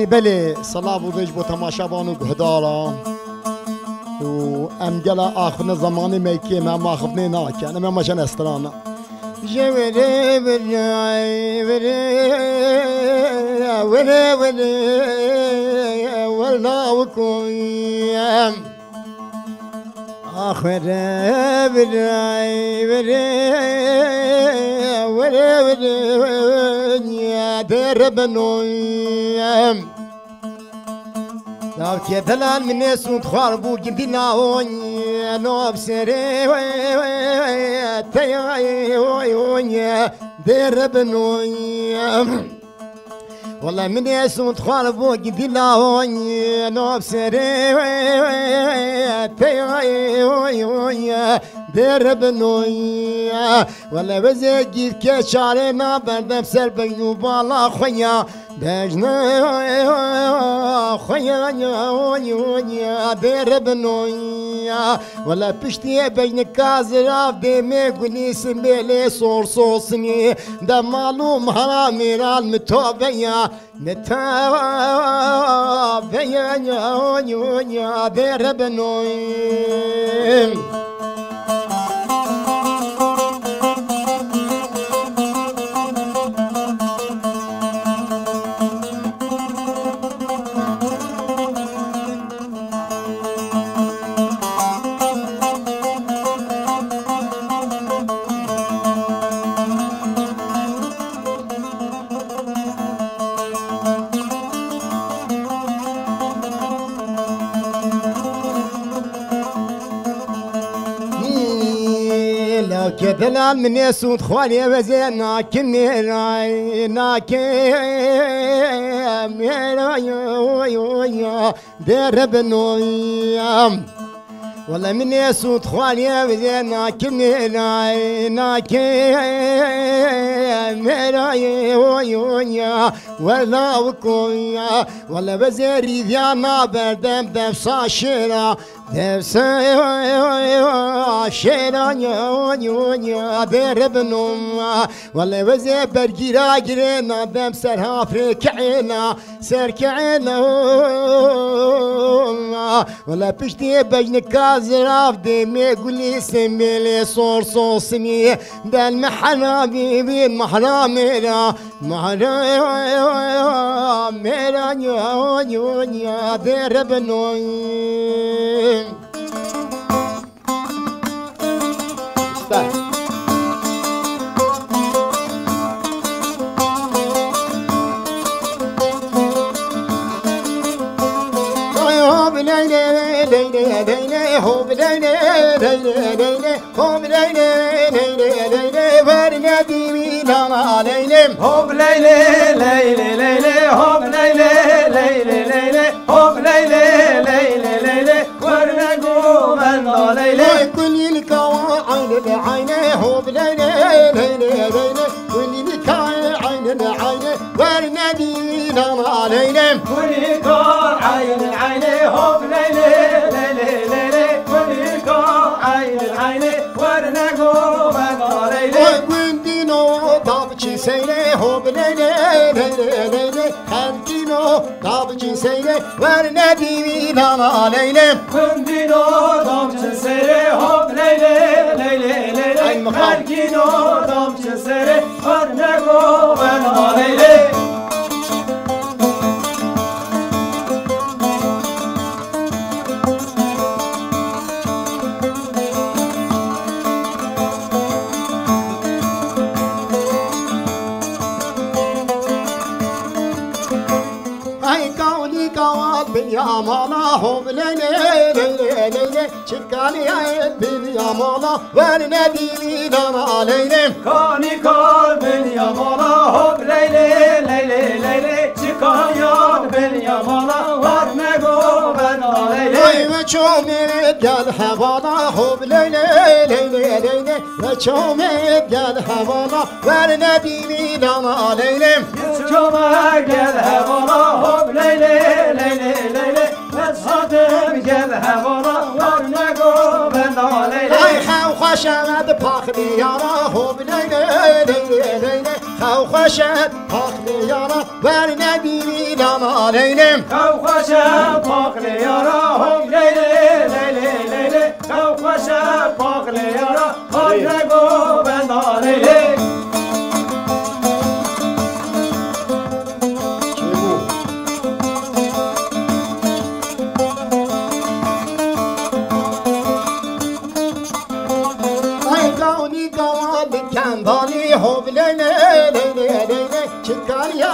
بله صلاة و ریج با تماشابان و گهدارا و امگلا آخر زمانی میکی من آخفنی ناکی انا من ماشان استرانا جوری وری وری ولا وكويم آخر يا دربنويم لو كذلان من ناس وتخربوا جبنا ونيا نوب سري ويا دربنويم والله من يسون تخالفوا قدي لا ونيا نوب سري ويا دربنويا والله بزيد كشارنا بردم سر بينوب الله خويا بجنا خويا دربنويا والله بشتي بين كازراف دمي قولي سمبلي صور صوصني ده معلوم حرامي رال متوبيا نتوبيا دربنويا كذلان من يسود خوالي وزينا كني راي ناكي دربنويا والله من يسود خوالي وزينا كني راي ناكي ولا وكويا والله وزيري ذيانا بردم دفصا شيرا شيرا يا دربنوم والله وزي برجيرا جرينا دم سرها فركعنا سركعنا والله بشتي بجن كازراف دمي قولي سميلي صور صوصني ده المحرامي بين محرامنا محرامنا يا دربنوم هوب ليلي ليلي ليلي هوب ليلي ليلي ليلي هوب ليلي ليلي ليلي ورنقو من ليلي كل الكواعين العيني هوب ليلي ليلي ليلي كل الكواعين العيني ورنادينا علينا كل الكواعين العيني هوب ليلي ليلي ليلي كل الكواعين العيني ورنقو من ليلي دابچی سینه هوب لیلی لیلی لیلی خندینو دابچی سینه ور ندیوی لانا لیلی خندینو دابچی سینه هوب لیلی لیلی لیلی خندینو دابچی سینه ور نگو بنا لیلی يا مالا هوب ليلي ليلي ليلي شكاني يا مالا ورنادي لنا ليلي كاني قلبي يا مالا هوب ليلي ليلي ليلي شكاني يا مالا ورنقو بنا ليلي وشومي قال حوالا هوب ليلي ليلي ليلي وشومي قال حوالا ورنادي لنا ليلي وشومي قال حوالا هوب ليلي ليلي ليلي صدم جبهة ورا ورنقو بنا ليلي خشمت باخ دیارا هوب لیلی لیلی لیلی خو خوشت پاخل یارا بر ندیوی لانا لینم خو خوشت پاخل یارا هم لیلی لیلی لیلی خو خوشت پاخل یارا هم نگو بندا لیلی کندانی هوب لیلی لیلی لیلی چکاریا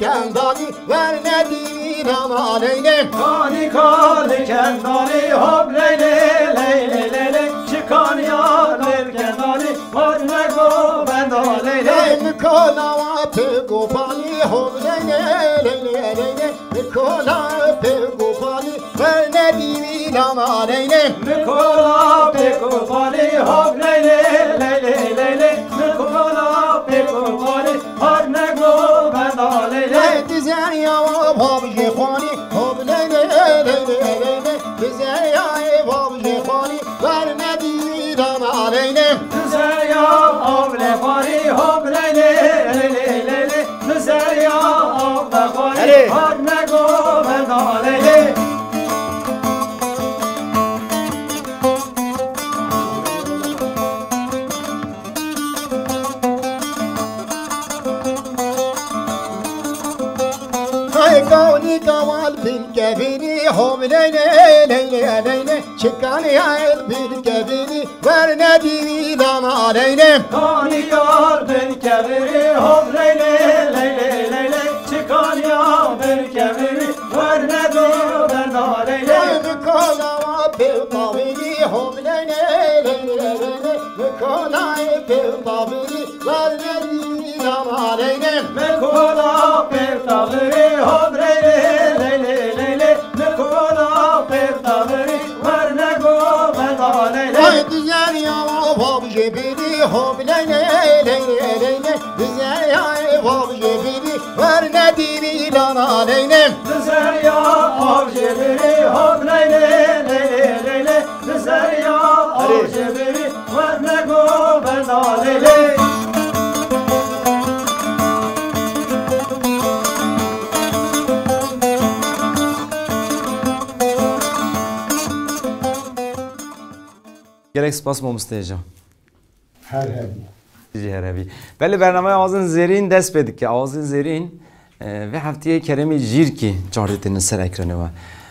کندانی ور ندیوی لانا لینم کانی کالی کندانی هوب لیلی لیلی لیلی چکاریا کندانی ور نگو بندا لیلی مکولا و پیگو پانی هوب لیلی لیلی لیلی مکولا پیگو پانی ور ندیوی لانا لینم مکولا پیگو پانی هوب لیلی لیلی لیلی مکولا پیگو پانی هر نگو بندا لیلی دیزریا و بابی خوانی هوب لیلی لیلی لیلی دیزریا و بابی خوانی ور ندیوی لانا لینم نزریا آب لخوانی هوب لیلی لیلی لیلی نزریا آب لخوانی هر نگو بندا لیلی کونی کوال بین کبینی هوب لیلی لیلی لیلی چکانی عیل بین کبینی ور ندیوی لانا لینم کانی یار بین کبیری هوب لیلی لیلی لیلی چکانی یار بین کبیری ور ندو بندا لیلی مکولا و پیغاوی هوب لیلی لیلی لیلی مکولا پیغاوی ور ندیوی لانا لینم مکولا پیغاوی هوب لیلی لیلی لیلی مکولا پیغاوی ور نگو بندا لیلی دیزریا و بابی بیری هوب لیلی لیلی لیلی دیزریا و بابی بیری ور ندیوی لانا لینم نزریا آب جبری هوب لیلی لیلی لیلی نزریا آب جبری ور نگو بندا لیلی گرک سپاس ما مستجا هر هبی جهروی ولی برنامه آوازن زرین دست بده که آوازن زرین و هفته کریمی جیر کی جاریت نسر اکرانه و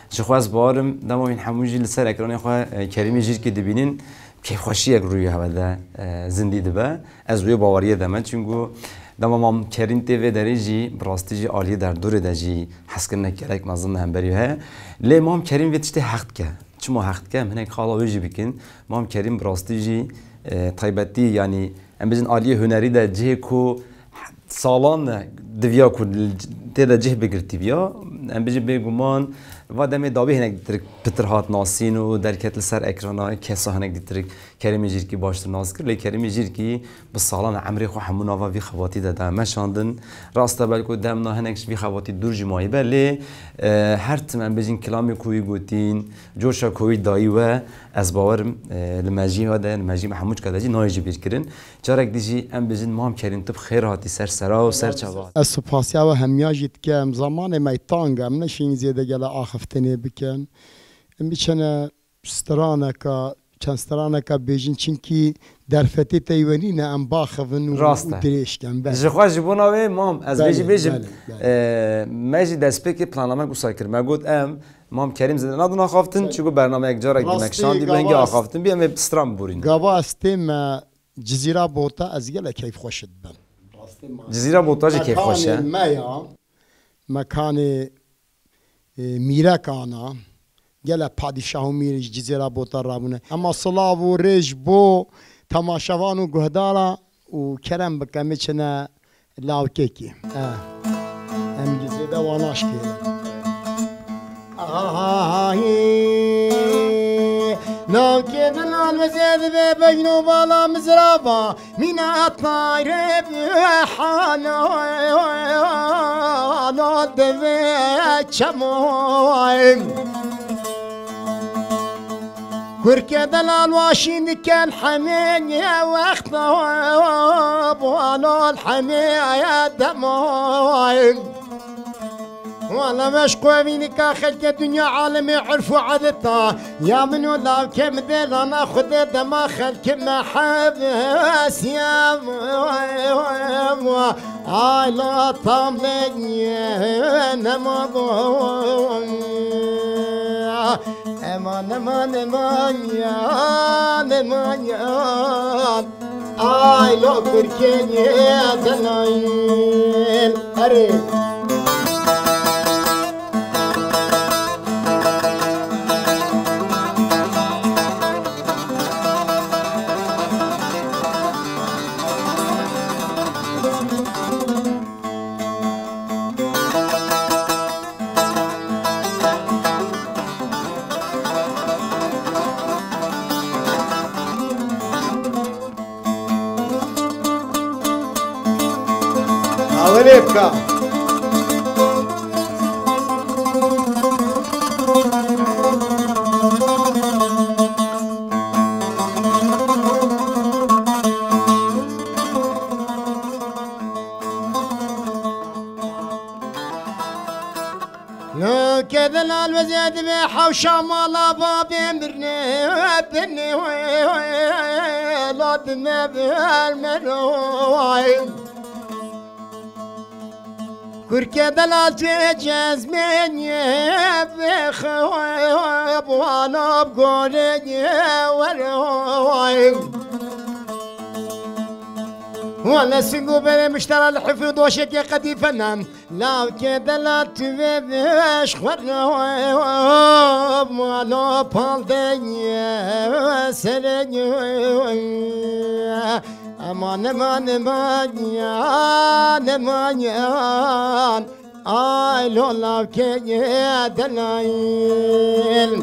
جخواز بارم دم این همونجی لسر اکرانه خواه کریمی جیر کی دبینین که خوشی یک روی هوا زندگی دبه از روی باوریه دمه چونگو دم مام کریم تیوی دریجی براستیجی عالی در دور دجی حس کنه کرک مزن هم بریه لی مام کریم ویتشته حق که چما حق که من خالا ویجی بکن مام کریم براستیجی طیبتی یعنی ام بزن عالی هنری ده جه کو سالان دویا کو تدا جه بگرتی بیا ام بزن بگمان و دم دابی هنگ دیترک پتر هات ناسین و در کتل سر اکرانا کسا هنگ دیترک کریم جیر کی باشتر ناز کرد لی کریم جیر کی به سالان عمری خو همونا و وی خواتی ده مشاندن راستا بلکو دم نه هنگش وی خواتی دور جمعی بله هر تم ام بزن کلامی کوی گوتین جوشا کوی دایی و از باورم المجی هاده المجی محمود کداجی نایجی بیر کرن جارک دیجی ام بزن مام کریم تو خیر هاتی سر سرا و سر چوا از سپاسیا و همیاجیت که زمان میتانگم نشین زیاده گله آخفتنی بکن میچنه سترانه که چند سترانه که بیجین چنکی در فتی تیوانی نه ام باخون و دریش کن بله جخواج جبوناوی مام از بیجی بیجم ماجی دست که پلانامه گوسای کرد مگود ام مام کریم زدن ندون آخافتن چگو برنامه یک جارک دیمکشاندی بهنگی آخافتن بیام استرام بورین گاوا استیم جزیره بوتا از گله کیف خوشد بم جزیره بوتا جی کیف خوشه مکان میره کانا گله پادشاه میرش جزیره بوتا رابونه اما صلاح و ریج بو تماشاوان و گهدارا و کرم بکمی چنه لاوکیکی ام جزیره واناش که لاوکی دلال وزید به بجنو بالا مزرابا من اطایر بحانا دوی چمویم كركي دلال واشين كان حمين يا وقت وانا الحمين يا دموعي وانا مش قويني كاخلك الدنيا عالمي عرفوا عدتها يا منو لا كم دل انا خد دما خلك ما حبس يا اي لا طمني انا ما امان امان امان يا امان يا اي لو كركني يا دنايل اري عليك لو كذا الوزيد بيحة وشمالة بابين برني لا دمي بالمروعين كركي دلال تجاز مني بخواب وانا بقولي وروعين وانا سنقو بني مشترى الحفظ وشكي قدي فنان لا كده لا تبيش خراب وانا بالدنيا سرني امان امان امان يان امان يان اي لولا كي دلايل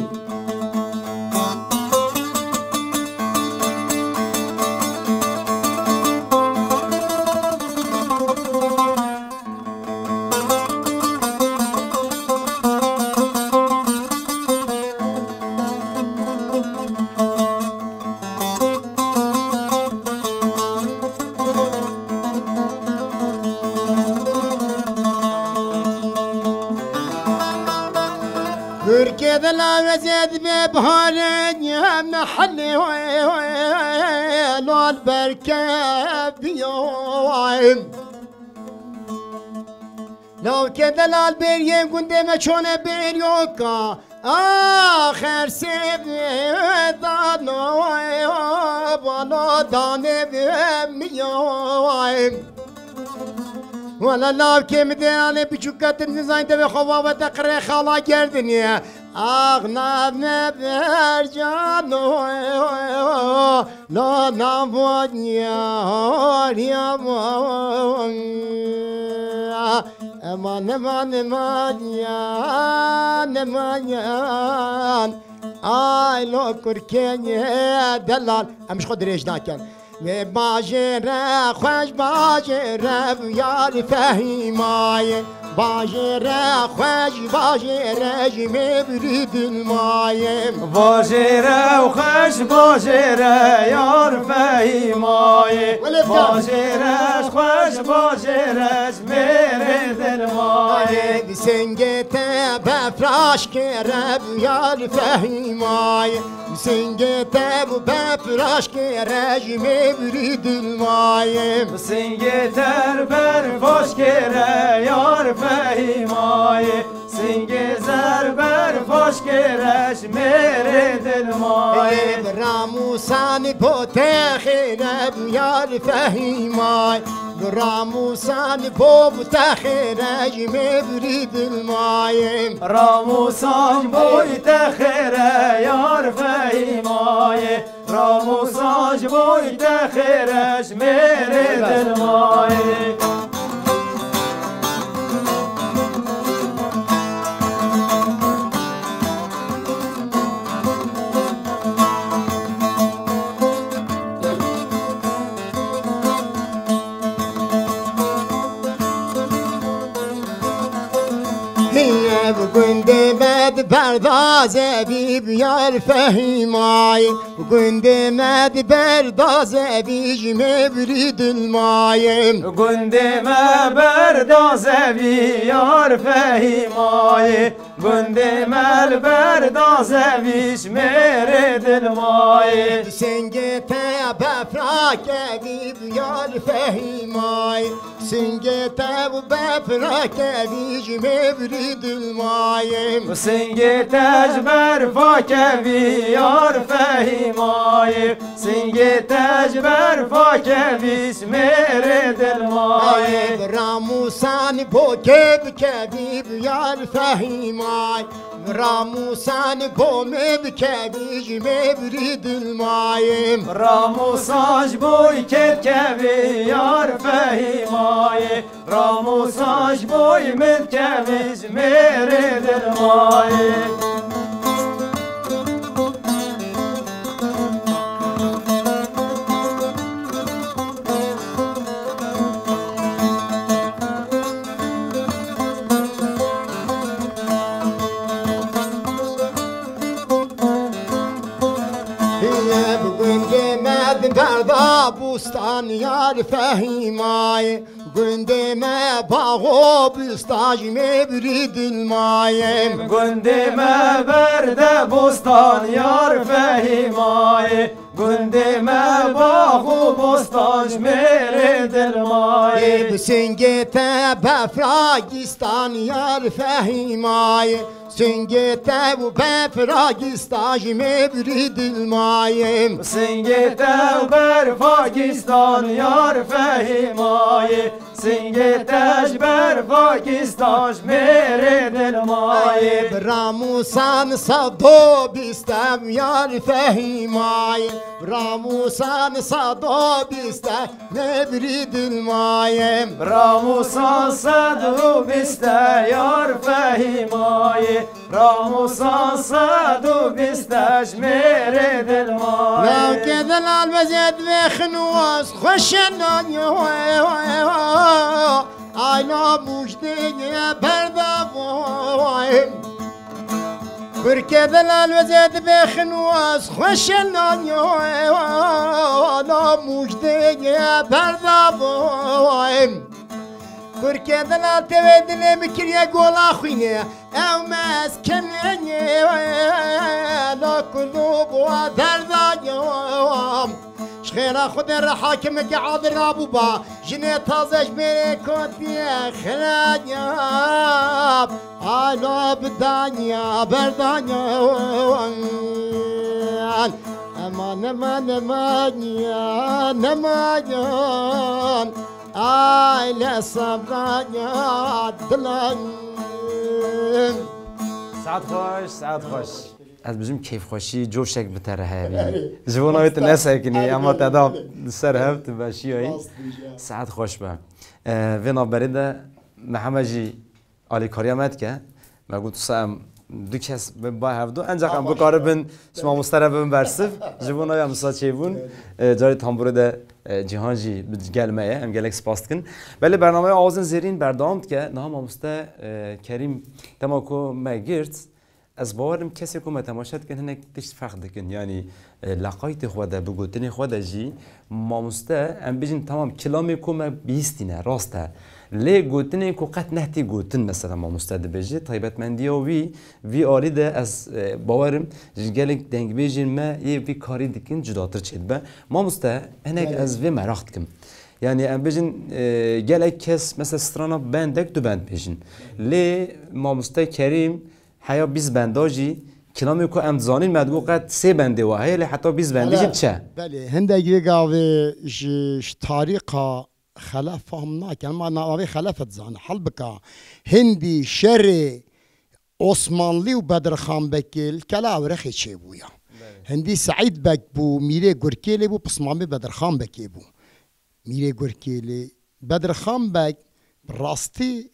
كذا لا يزيد ببهارين يا محلي لو البركة بيوعين لو كذا لا البريم قندم شون بريوكا آخر سيد دانو بلا داني بميوعين ولا لا كم ديالي بشوكات النزاين تبي خوابة تقري خلا جردني أغنى برجان لا نبود يا امان امان امان يا امان يا آي لو كركني دلال امش خد ريش داكن باجره خوش باجره یار فهیمای باجره خوش باجره جمی برید المایم باجره خوش باجره یار فهیمای باجره خوش باجره جمی برید المایم سنگت بفراش کرب یار فهیمای سنگت بفراش کرب جمی برید المایم سنگتر برفاش کره یار فهیمای سنگ زر برفاش کرش میره دل مای براموسان بوته خیرب یار فهیمای براموسان بوته خیرج میبری دل مایم راموسان بوته خیره یار فهیمای راموسان بوته خیرش میره دل مای بگنده مد برداز بی بیار فهیمای گند مد برداز بیج مبرید المایم گند ما برداز بیار فهیمای گند مل برداز بیش میره دلمای سنگ تا بفراک بی بیار فهیمای سنگ تا بفراک بیج مبرید المایم سنگ تجبر فاک بیار فهیمای سنگ تجبر فاک بیش میره دلمای راموسان بوکب کبی بیار فهیمای راموسان بومب کبی مبرید المایم راموساش بوی کت کبی یار فهیمای راموساش بوی مت کبیش میره دلمای بردا بوستان یار فهیمای گند ما باغو بستاج مبرید المایم گند ما برده بستان یار فهیمای گند ما باغو بستانش میره دلمای بسنگ تا بفراگستان یار فهیمای سنگ تا بفراگستاج مبرید المایم سنگ تو بر پاکستان یار فهیمای سنگ تش بر پاکستانش میره دلمای راموسان صدو بیستم یار فهیمای راموسان صدو بیستم مبرید المایم راموسان صدو بیسته یار فهیمای راموسان صدو بیستش میره دلمای لو که دلال بزد بخنوز خوشنان آینا مجده برداوایم برکه دلال بزد بخنوز خوشنان آینا مجده برداوایم برکه دلال تودل مکریه گولا خوینه او مسکنه لا قلوب و دردانیم شخيرا خد الرحاكم قعد الرابوبا جني تازج بيني كنتي خراجاب على بدانيا بردانيا امان امان امانيا نمانيا آيلا صبرانيا دلان سعد خوش سعد خوش از بجم کیف خوشی جوشک بتره هایی جوان هایت نسکنی اما تعداد سر هفت باشی هایی ساعت خوش به وینا برده محمد جی آلی کاری آمد که من گفت سام دو کس با هفته انجام کم بکار بن شما مسترب بن برسف جوان های امسال چی بون جاری تامبور ده جهان جی گلمه ام گلک سپاست کن ولی برنامه آوازن زیرین بردامد که نه ما مسته کریم تماکو مگرد از باورم کسی که متماشات کن هنگ تشت فخد کن یعنی لقایت خواده بگوتنی خواده جی مامسته ام بیشین تمام کلامی که ما بیستینه راسته لی گوتنی که قط نهتی گوتن مثلا مامسته دبیجی طیبت مندی و وی آلی ده از باورم جگلک دنگ بیجین ما یه وی کاری دکن جداتر چید به مامسته هنگ از وی مراخت کم yani em bejin gelek kes mesela strana bendek du bend bejin li mamusta kerim haya biz bendaji kilami ko em zanin medgu qat se bende wa hayli hatta biz bendejin çe بله هندگی گاوی تاریخا خلاف فهمنا كان ما ناوي خلافت زان حلبكا هندي شري عثمانلي وبدر خان بكيل كلا ورخي تشيبويا هندي سعيد بك بو ميري غوركيلي بو بسمامي بدر خان بكي بو ميري غوركيلي بدر خان بك راستي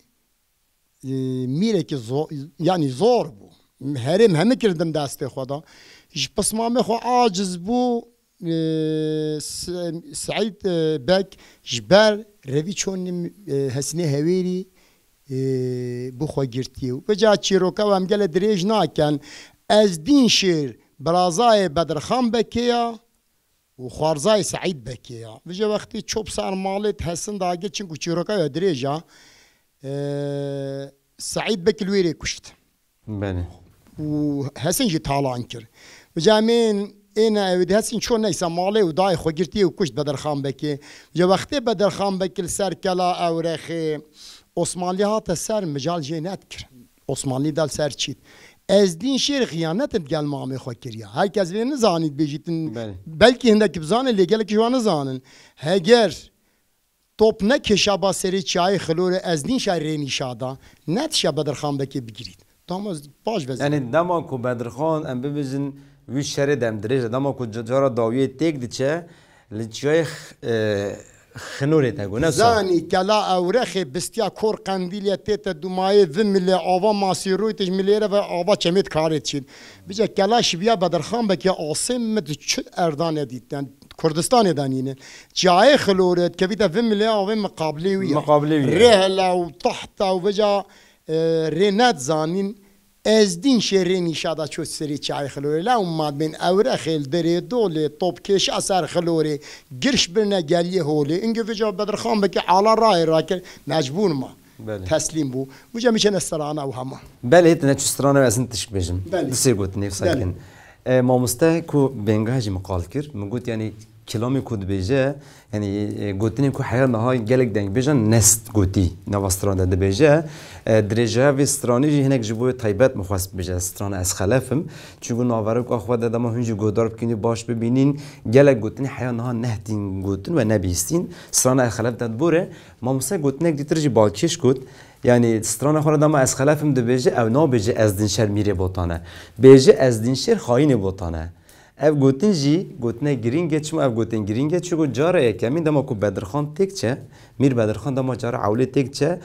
ميري كي يعني زور بو هرم هم كردم داستي خدا بسمامي خو عاجز بو سعيد باك جبال رفي چون هسني هويري بخوا گرتی و بجا چیروکا و امگل دریج ناکن از دین شیر برازای بدرخان بکیا و خوارزای سعید بکیا بجا وقتی چوب سر مالت حسن داگه چنکو چیروکا و دریجا سعید بکلویری کشت بله و حسن جی تالان کر بجا من این اوید حسن چون نیسا مالی و دای خو گرتی و کشت بدرخان بکی بجا وقتی بدرخان بکل سر کلا اورخی عثمانی ها تا سر مجال جینت کرد عثمانی دال سر چید از دین شیر خیانت گل مامی خو کریا هر کس وی نزانید بیجیتن بلکه هندک بزانه لگل که جوان نزانن هگر توپ نکشا با سری چای خلور از دین شیر رینی شادا نتشا بدرخان بکی بگیرید داماز باش بزن یعنی دما کو بدرخان ام ببیزن وی شر دم درج دما کو جارا داویه تک دیچه لچای خنوره تگونه زانی کلا اورخ بستیا کور قندیلیت تا دومای و ملی آوا ماسیروی تج ملیره و آوا چمید کارت چید بجا کلا شبیا بدرخان بکی آسم مد چه اردان دیدن کردستان دانینه جای خلورت که بیتا و ملی آوا مقابلی ویا رهلا و تحت و بجا رنت زانین از دین شیرینی شادا چو سری چای خلوری لا اومد بین اورخیل دری دوله طوب کش اثر خلوری گرش برنا گلیه هولی اینگه وجا بدرخان بکی علا رای راکر مجبور ما تسلیم بو وجا میشن استرانه و همه بله هیت نچو استرانه و اسن تشبیجم دسیر گوت نیف ساکن ما مسته کو بینگاه جی مقال کر مگوت یعنی کلامی کود بیجه یعنی گوتنی کو حیات نهای گلک دنگ بیجن نست گوتی نواسترانه ده بیجه درجه و استرانی جی هنگ جبوی تایبت مخواست بیجه استرانه از خلافم چون ناوره که آخواد دادم هنجی گودار بکنی باش ببینین گلک گوتنی حیات نها نهدین گوتن و نبیستین استرانه از خلاف داد بوره ما مسته گوتنی دیتر جی بالکش کود یعنی استرانه خورد اما از خلافم ده بیجه او نا بیجه از دینشر میره بوتانه بیجه از دینشر خاین بوتانه اف گوتن جی گوتنه گرینگه چم اف گوتن گرینگه چگو جاره کمی دما کو بدرخان تک چه میر بدرخان دما جاره عوله تک چه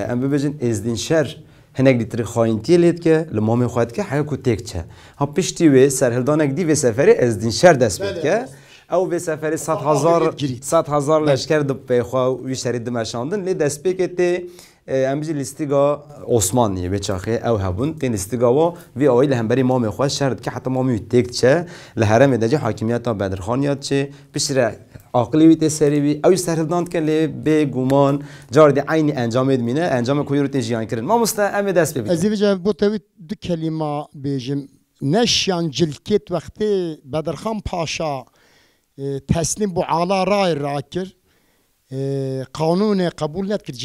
ام ببجن ازدین شر هنگ دیتر خاینتی لید که لمام خواهد که حیا کو تک چه ها پشتی و سرهلدانک دی و سفری ازدین شر دست بید که او به سفری 100,000 لشکر دو پیخوا وی شرید دمشاندن لی دست بکته امروز لیستیگا عثمانیه بچاخه او هبون تین لیستیگا و وی آیل هم بری مام خواه شرط که حتی مامی تک چه لحرم دجی حاکمیت بدرخانیات چه بشره عقلی وی تسری وی او سرهداند که لی به گمان جاردی عینی انجام مینه انجام کوی رو تجیان کردن ما مستعم دست ببینیم. از اینجا بوتوی دو کلمه بیجم نشان جلکت وقتی بدرخان پاشا تسلیم بو علا رای راکر قانون قبول نکرد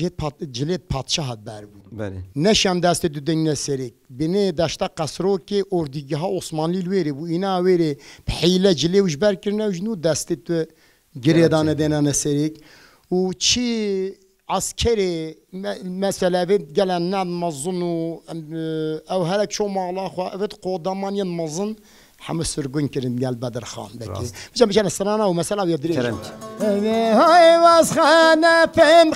جلد پادشاه بر بود. بله. نشان دست دو دنیا سری. بینه داشته قصرو که اردیگه ها عثمانی لویری بود. اینا ویری بحیله جلیوش بر کردن و جنو دست دو گریدان دنان سری. و چی عسکری مثلا وید گلن نام مزن او هرک شو مالا خو وید قدامان مزن همه سرگون کردن گل بدرخان بکی. میشه استرانه و مثلا بیادری. های واس خلافم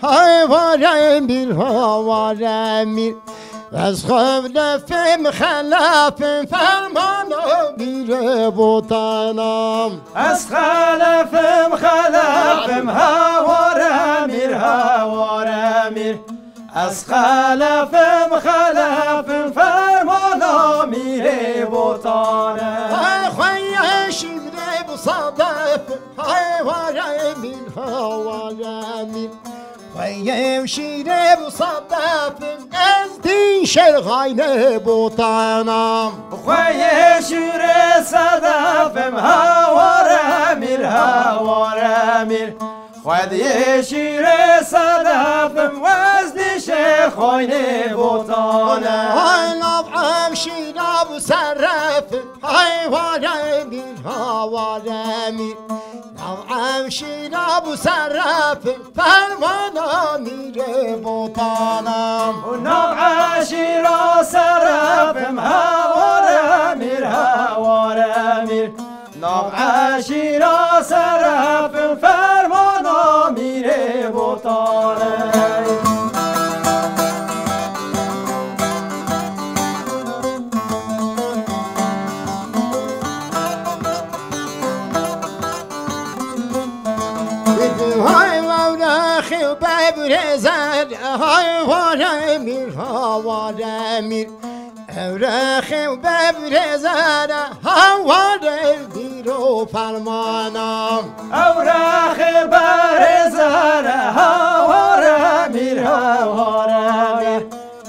های وارمیر از خلافم فرمانا میره بوتانم از خلافم هوارمیر از خلافم فرمانا میره بوتانم های خواه شیره بصادف های وارمیر خواه شیره بصادف از دین شرخاینه بوتانم خواه شیره صدفم هوارمیر خواه شیره صدفم وزدش خوینه بوتانم های نبعم شیره بصرف های وارمیر نبعم شیره بصرف فرمانا میره بوتانم نبعم شیره صرفم هوارمیر نبعم شیره صرفم فرمانا میره بوتانم های وورخی و ببره برزد های واره میر ها واره میر اورخ ببرزد ها واره میر و فرمانم اورخ برزد ها واره میر ها واره میر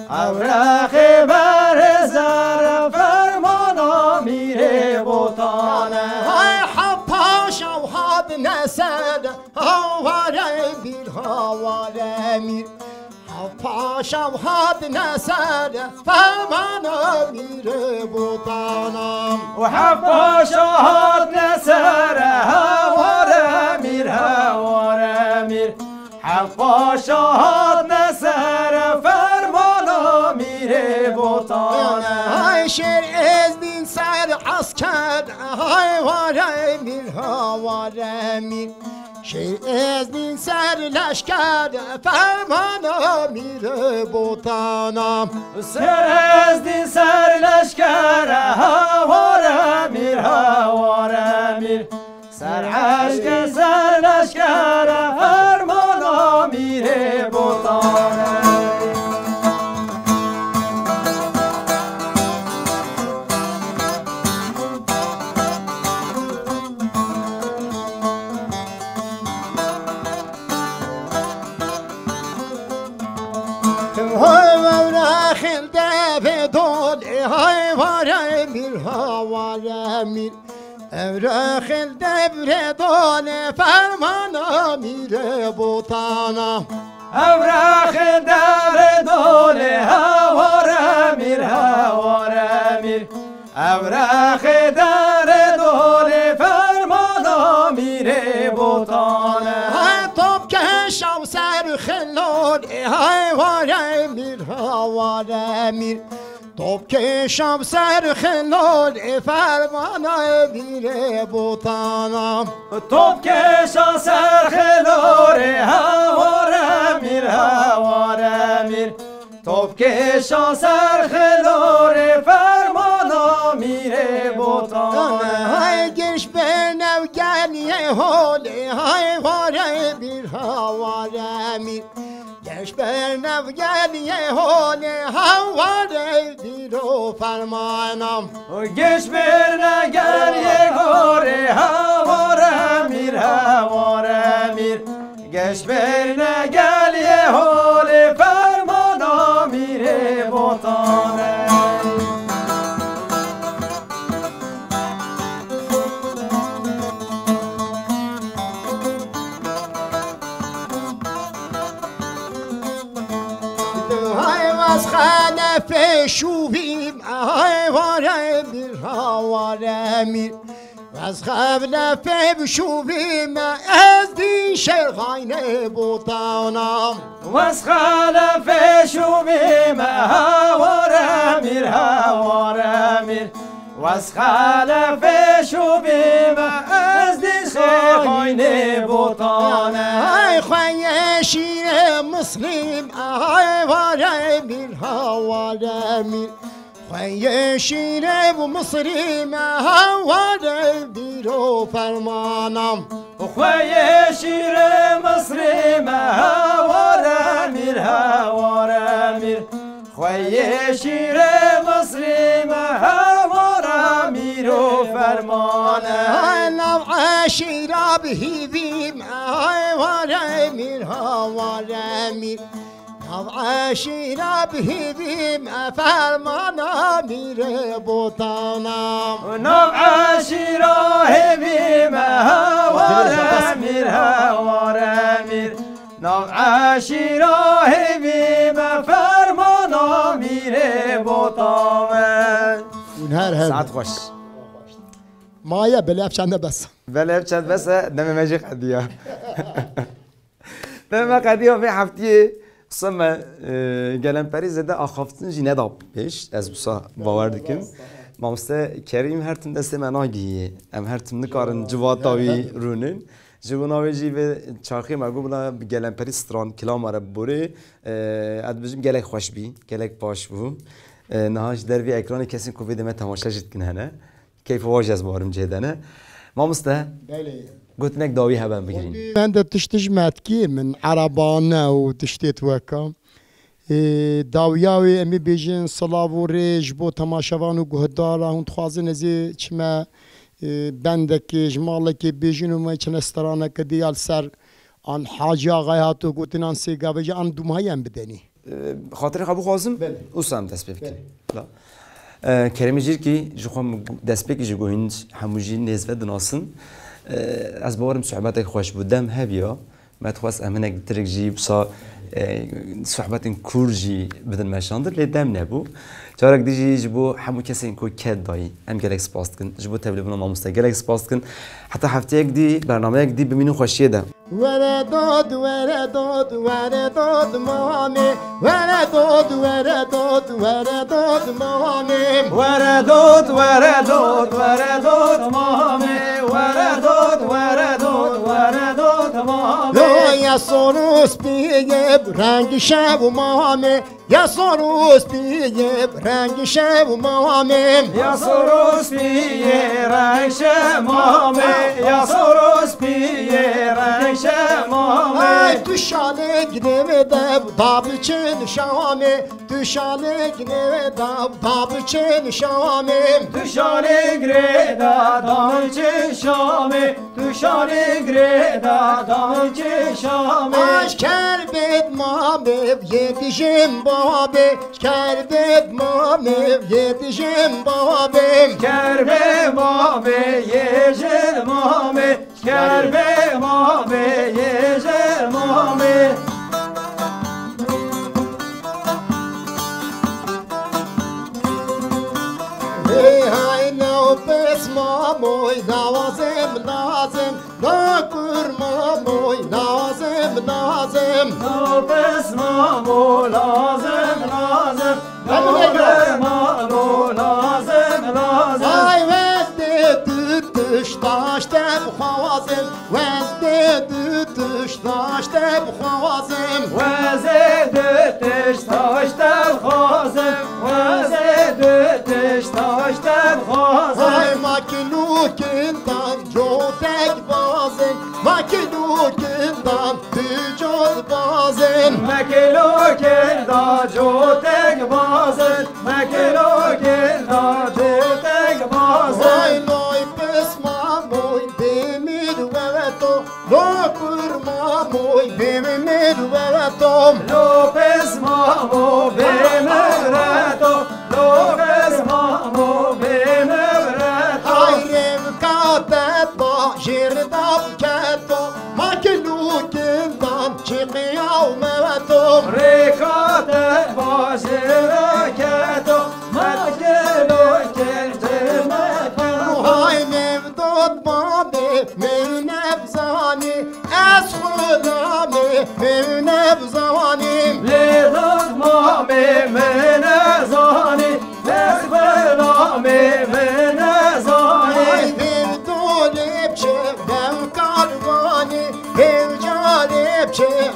اورخ برزد فرمانم میر بوتانه نسد هواره میر هواره میر پاشم هاد نسد فرمانم میر بوتانم و پاشم نسد هواره میر هواره میر پاشم نسد فرمانم میر بوتانه های شیر از دین سر عسکر های واره میر هواره میر شیر از دین سر لشکر فرمانم میر بوتانم سر از دین سر لشکر هواره میر هواره میر سر عشق سر لشکر فرمانم میر بوتانه های واره میر هواره میر اورخل دبر دانه فرمانم میر بوتانم اورخ دبر دانه هواره میر هواره میر اورخ دبر دانه فرمانم میر بوتانه توب کشم سر خلال های واره میر هواره میر توب کشم سر خلال فرمانم میر بوتانم توب کشم سر خلال هواره میر هواره میر توب کشم سر خلال فرمانم میر بوتانه های گرش به نوگنی حالی های واره میر هواره میر گرش به نوگنی حالی هواره میر و فرمانم گرش به نوگنی حالی هواره میر هواره میر گرش به نوگنی حالی فرمانم میر بوتانه از خانه فشوبیم های واره میر هواره میر از خانه فشوبیم از دی شرخانه بوتانم از خانه فشوبیم هواره میر هواره میر از خانه فشوبیم از دی شرخانه بوتانه های خواه شیر مسلم های واره میر هواره میر خواه شیر مسلم هواره میر و فرمانم خواه شیر مسلم هواره میر هواره میر خواه شیر مسلم هواره میر و فرمانه نوع شیرا بهیدیم هواره میر هواره میر نوع شیرا بهیدیم فرمانم میر بوتانم نوع شیرا بهیدیم هواره میر هواره میر نوع شیرا بهیدیم فرمانم میر بوتانه ساعت خوش مایا بلعب چنده بس بلعب چند بس دم ماجي قديا دم قديا في حفتي سما گلمپری زده آخافتن جی نداب بیش از بسا باور دکم مامسته کریم هر تن دست مناگیه ام هر تن نکارن جواد داوی رونن جواناوی جی به چاخی مگو بلا گلمپری ستران کلام عرب بوره اد بجم گلک خوش بی گلک باش بو نهاش در وی اکران کسی کوفید ما تماشا جد کنه نه کیف واج از بارم جدانه مامسته قلت نك داوي هبا بگیرین. من ده تشتج متکی من عربانه و تشتیت وکم. داویاوی امی بیجن صلاة و ریج بو تماشاوان و گهدارا هون تخوازن ازی چما بندك جمالك بيجين وما يشنسترانا كديال سر عن حاجة غاياتو قوتنا عن سيقا بيجي عن دومهايان بدني خاطر خبو خازم اوسام دست بفكر لا کرمی جیر کی جوخم دست بکی جو هند هموجی نزد دناسن از بارم صحبت خوش بودم هبیا ما تخواست امنك درك جي بصا صحبت كورجي بدن ماشاندر لدم نبو جارك ديجي جبو حمو كسين كو كاد داي ام جالكس باستكن جبو تبليبنا ناموستا جالكس باستكن حتى حفتيك دي برنامجك دي بمينو خوشيه ده وردود وردود وردود مامي وردود وردود وردود مامي وردود وردود وردود مامي وردود وردود وردود مامي يا سوروس بيجيب رنگ شب مامي يا سوروس بيجيب رنگ شب مامي يا سوروس بيجيب رنگ شب مامي يا سوروس بيجيب رنگ شب مامي düşane gidemedim dabıçın şamı düşane gidemedim dabıçın şamı düşane greda damcı şamı düşane greda damcı şamı aşker bet mamim yetişim babim kerbet mamim yetişim babim kerbe mame yeşil mame kerbe mame yeşil mame hay no pes mamoy lazım lazım na kurmamoy lazım lazım no pes mamo lazım lazım no pes mamo lazım lazım ay veste tutuş taşta buhazım veste tutuş taşta buhazım veze tutuş taşta buhazım veze tutuş taşta buhazım ay makinukindan jotek bazım makinukindan tücot bazım makinukindan jotek bazım makinukindan jotek bazım ay noy pesma moy demir veto no kurma moy demir veto Lopez mamo bemevreto Lopez mamo bemevreto Hayrem katet ba jirdab keto makinukindan çıkıyav mevetom Rekate başiraketo Makinukin cemekto Hay mevdod babi mevnebzani Ez khudami mevnebzani Lidod mami menezani Lesbelami menezani Hay mevdod epçe bev karvani Bev car epçe